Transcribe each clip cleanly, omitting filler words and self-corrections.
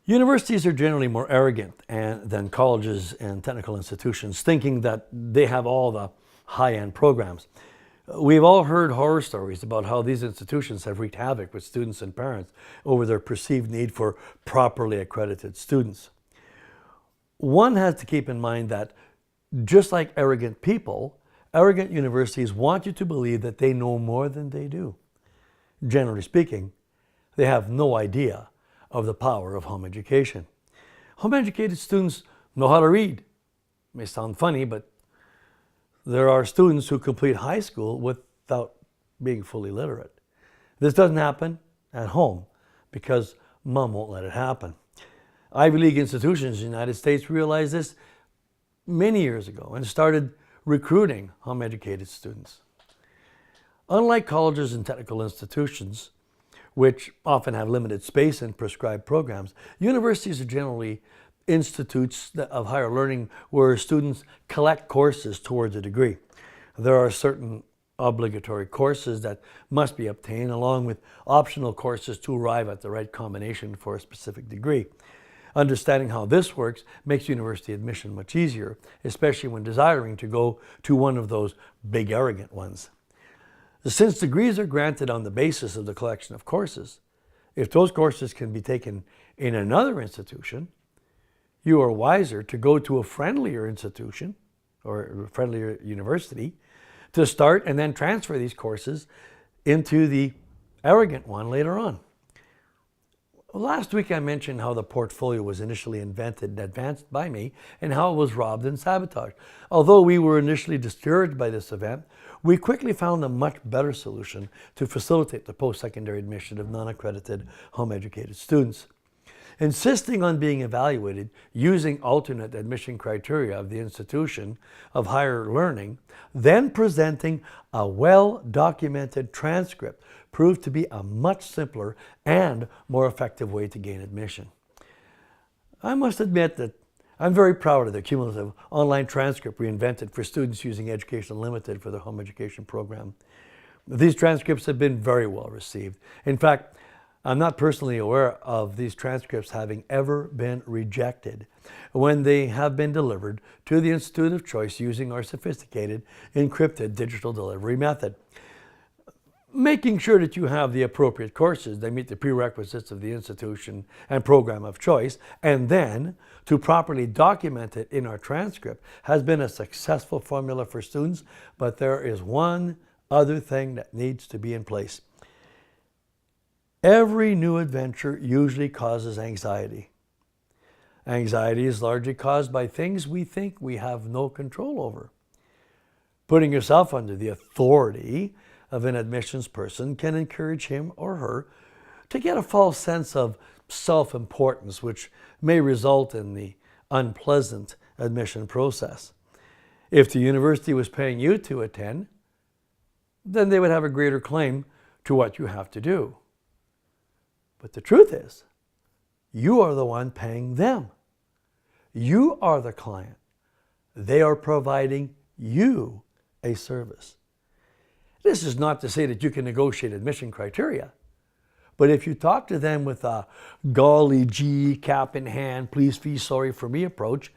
Universities are generally more arrogant than colleges and technical institutions, thinking that they have all the high-end programs. We've all heard horror stories about how these institutions have wreaked havoc with students and parents over their perceived need for properly accredited students. One has to keep in mind that just like arrogant people, arrogant universities want you to believe that they know more than they do. Generally speaking, they have no idea of the power of home education. Home-educated students know how to read. It may sound funny, but there are students who complete high school without being fully literate. This doesn't happen at home because mom won't let it happen. Ivy League institutions in the United States realized this many years ago and started recruiting home-educated students. Unlike colleges and technical institutions, which often have limited space and prescribed programs, universities are generally institutes of higher learning where students collect courses towards a degree. There are certain obligatory courses that must be obtained along with optional courses to arrive at the right combination for a specific degree. Understanding how this works makes university admission much easier, especially when desiring to go to one of those big arrogant ones. Since degrees are granted on the basis of the collection of courses, if those courses can be taken in another institution, you are wiser to go to a friendlier institution or a friendlier university to start and then transfer these courses into the arrogant one later on. Last week I mentioned how the portfolio was initially invented and advanced by me and how it was robbed and sabotaged. Although we were initially discouraged by this event, we quickly found a much better solution to facilitate the post-secondary admission of non-accredited home-educated students. Insisting on being evaluated using alternate admission criteria of the institution of higher learning, then presenting a well-documented transcript proved to be a much simpler and more effective way to gain admission. I must admit that I'm very proud of the cumulative online transcript we invented for students using Education Unlimited for their home education program. These transcripts have been very well received. In fact, I'm not personally aware of these transcripts having ever been rejected when they have been delivered to the institute of choice using our sophisticated encrypted digital delivery method. Making sure that you have the appropriate courses that meet the prerequisites of the institution and program of choice, and then to properly document it in our transcript has been a successful formula for students, but there is one other thing that needs to be in place. Every new adventure usually causes anxiety. Anxiety is largely caused by things we think we have no control over. Putting yourself under the authority of an admissions person can encourage him or her to get a false sense of self-importance, which may result in the unpleasant admission process. If the university was paying you to attend, then they would have a greater claim to what you have to do. But the truth is, you are the one paying them. You are the client. They are providing you a service. This is not to say that you can negotiate admission criteria, but if you talk to them with a golly gee, cap in hand, please feel sorry for me approach,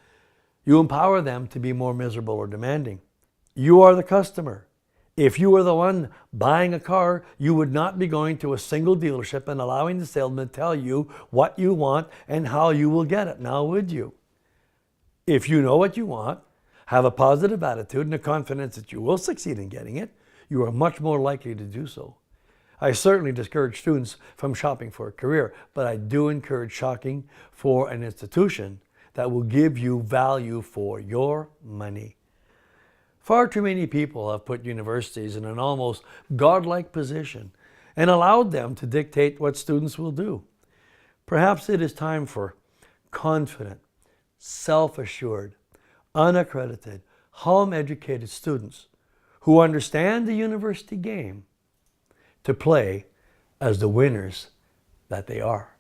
you empower them to be more miserable or demanding. You are the customer. If you were the one buying a car, you would not be going to a single dealership and allowing the salesman to tell you what you want and how you will get it, now would you? If you know what you want, have a positive attitude and a confidence that you will succeed in getting it, you are much more likely to do so. I certainly discourage students from shopping for a career, but I do encourage shopping for an institution that will give you value for your money. Far too many people have put universities in an almost godlike position and allowed them to dictate what students will do. Perhaps it is time for confident, self-assured, unaccredited, home-educated students who understand the university game to play as the winners that they are.